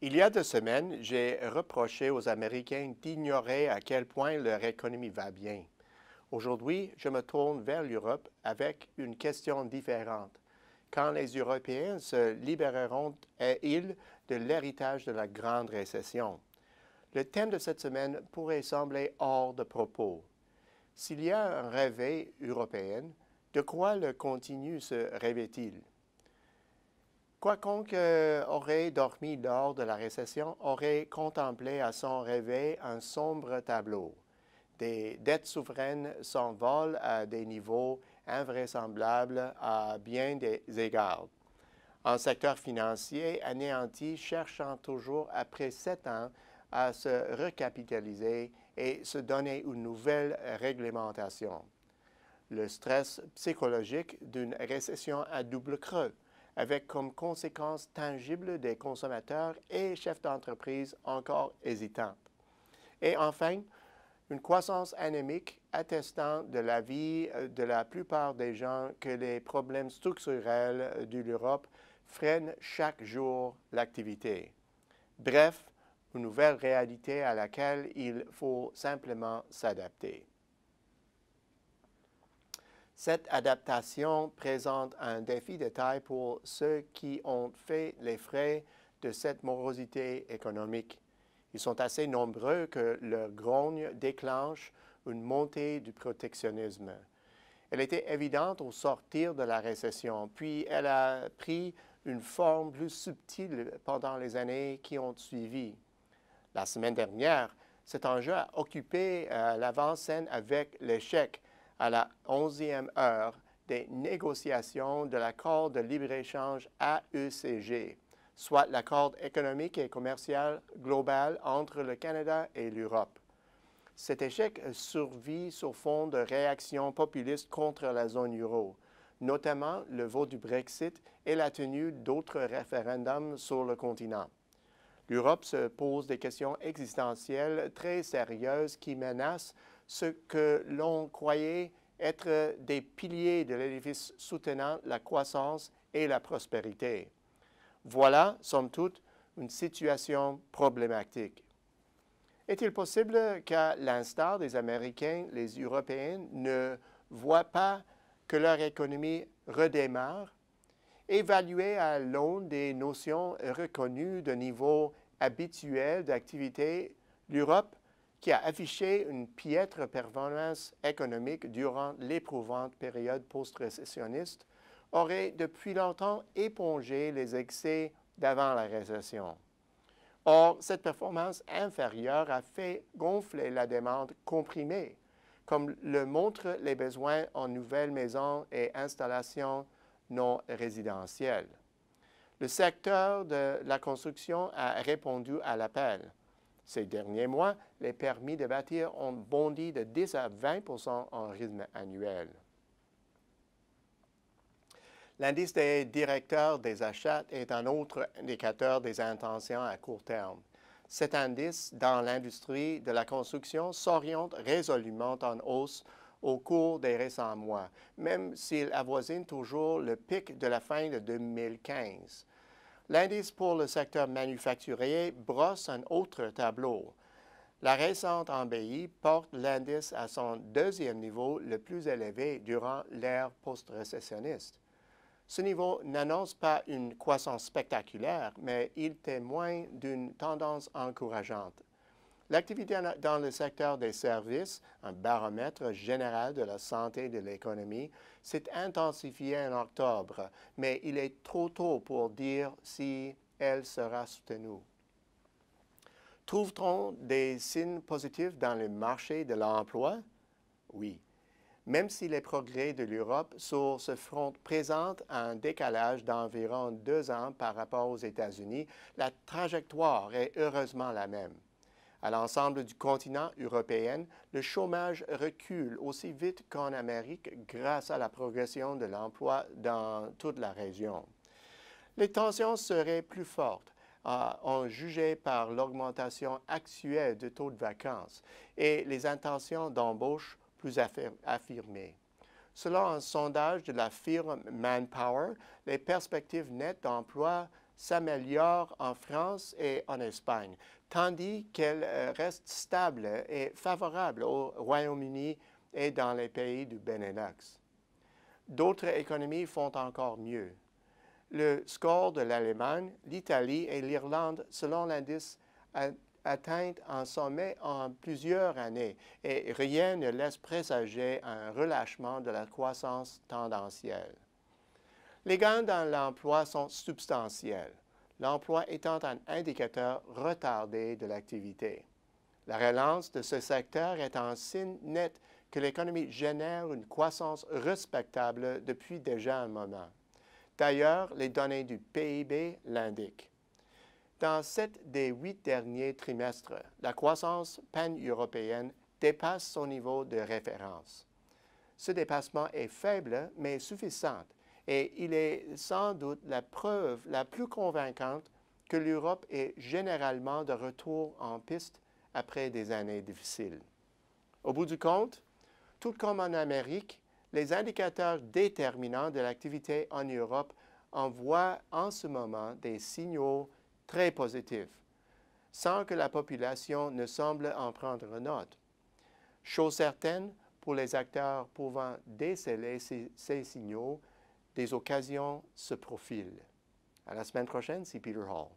Il y a 2 semaines, j'ai reproché aux Américains d'ignorer à quel point leur économie va bien. Aujourd'hui, je me tourne vers l'Europe avec une question différente. Quand les Européens se libéreront-ils de l'héritage de la grande récession? Le thème de cette semaine pourrait sembler hors de propos. S'il y a un réveil européen, de quoi le continu se rêvait-il? Quiconque aurait dormi lors de la récession aurait contemplé à son réveil un sombre tableau. Des dettes souveraines s'envolent à des niveaux invraisemblables à bien des égards. Un secteur financier anéanti cherchant toujours après 7 ans à se recapitaliser et se donner une nouvelle réglementation. Le stress psychologique d'une récession à double creux, avec comme conséquence tangible des consommateurs et chefs d'entreprise encore hésitants. Et enfin, une croissance anémique attestant de l'avis de la plupart des gens que les problèmes structurels de l'Europe freinent chaque jour l'activité. Bref, une nouvelle réalité à laquelle il faut simplement s'adapter. Cette adaptation présente un défi de taille pour ceux qui ont fait les frais de cette morosité économique. Ils sont assez nombreux que leur grogne déclenche une montée du protectionnisme. Elle était évidente au sortir de la récession, puis elle a pris une forme plus subtile pendant les années qui ont suivi. La semaine dernière, cet enjeu a occupé l'avant-scène avec l'échec à la 11e heure des négociations de l'accord de libre-échange AECG, soit l'accord économique et commercial global entre le Canada et l'Europe. Cet échec survit sur fond de réactions populistes contre la zone euro, notamment le vote du Brexit et la tenue d'autres référendums sur le continent. L'Europe se pose des questions existentielles très sérieuses qui menacent ce que l'on croyait être des piliers de l'édifice soutenant la croissance et la prospérité. Voilà, somme toute, une situation problématique. Est-il possible qu'à l'instar des Américains, les Européens ne voient pas que leur économie redémarre? Évaluée à l'aune des notions reconnues de niveau habituel d'activité, l'Europe, qui a affiché une piètre performance économique durant l'éprouvante période post-récessionniste, aurait depuis longtemps épongé les excès d'avant la récession. Or, cette performance inférieure a fait gonfler la demande comprimée, comme le montrent les besoins en nouvelles maisons et installations non résidentielles. Le secteur de la construction a répondu à l'appel. Ces derniers mois, les permis de bâtir ont bondi de 10 à 20 % en rythme annuel. L'indice des directeurs des achats est un autre indicateur des intentions à court terme. Cet indice, dans l'industrie de la construction, s'oriente résolument en hausse au cours des récents mois, même s'il avoisine toujours le pic de la fin de 2015. L'indice pour le secteur manufacturier brosse un autre tableau. La récente embellie porte l'indice à son deuxième niveau le plus élevé durant l'ère post-récessionniste. Ce niveau n'annonce pas une croissance spectaculaire, mais il témoigne d'une tendance encourageante. L'activité dans le secteur des services, un baromètre général de la santé de l'économie, s'est intensifiée en octobre, mais il est trop tôt pour dire si elle sera soutenue. Trouve-t-on des signes positifs dans le marché de l'emploi? Oui. Même si les progrès de l'Europe sur ce front présentent un décalage d'environ 2 ans par rapport aux États-Unis, la trajectoire est heureusement la même. À l'ensemble du continent européen, le chômage recule aussi vite qu'en Amérique grâce à la progression de l'emploi dans toute la région. Les tensions seraient plus fortes, en jugé par l'augmentation actuelle du taux de vacances et les intentions d'embauche plus affirmées. Selon un sondage de la firme Manpower, les perspectives nettes d'emploi s'améliore en France et en Espagne, tandis qu'elle reste stable et favorable au Royaume-Uni et dans les pays du Benelux. D'autres économies font encore mieux. Le score de l'Allemagne, l'Italie et l'Irlande, selon l'indice, a atteint un sommet en plusieurs années et rien ne laisse présager un relâchement de la croissance tendancielle. Les gains dans l'emploi sont substantiels, l'emploi étant un indicateur retardé de l'activité. La relance de ce secteur est un signe net que l'économie génère une croissance respectable depuis déjà un moment. D'ailleurs, les données du PIB l'indiquent. Dans 7 des 8 derniers trimestres, la croissance pan-européenne dépasse son niveau de référence. Ce dépassement est faible, mais suffisant, et il est sans doute la preuve la plus convaincante que l'Europe est généralement de retour en piste après des années difficiles. Au bout du compte, tout comme en Amérique, les indicateurs déterminants de l'activité en Europe envoient en ce moment des signaux très positifs, sans que la population ne semble en prendre note. Chose certaine, pour les acteurs pouvant déceler ces signaux, des occasions se profilent. À la semaine prochaine, c'est Peter Hall.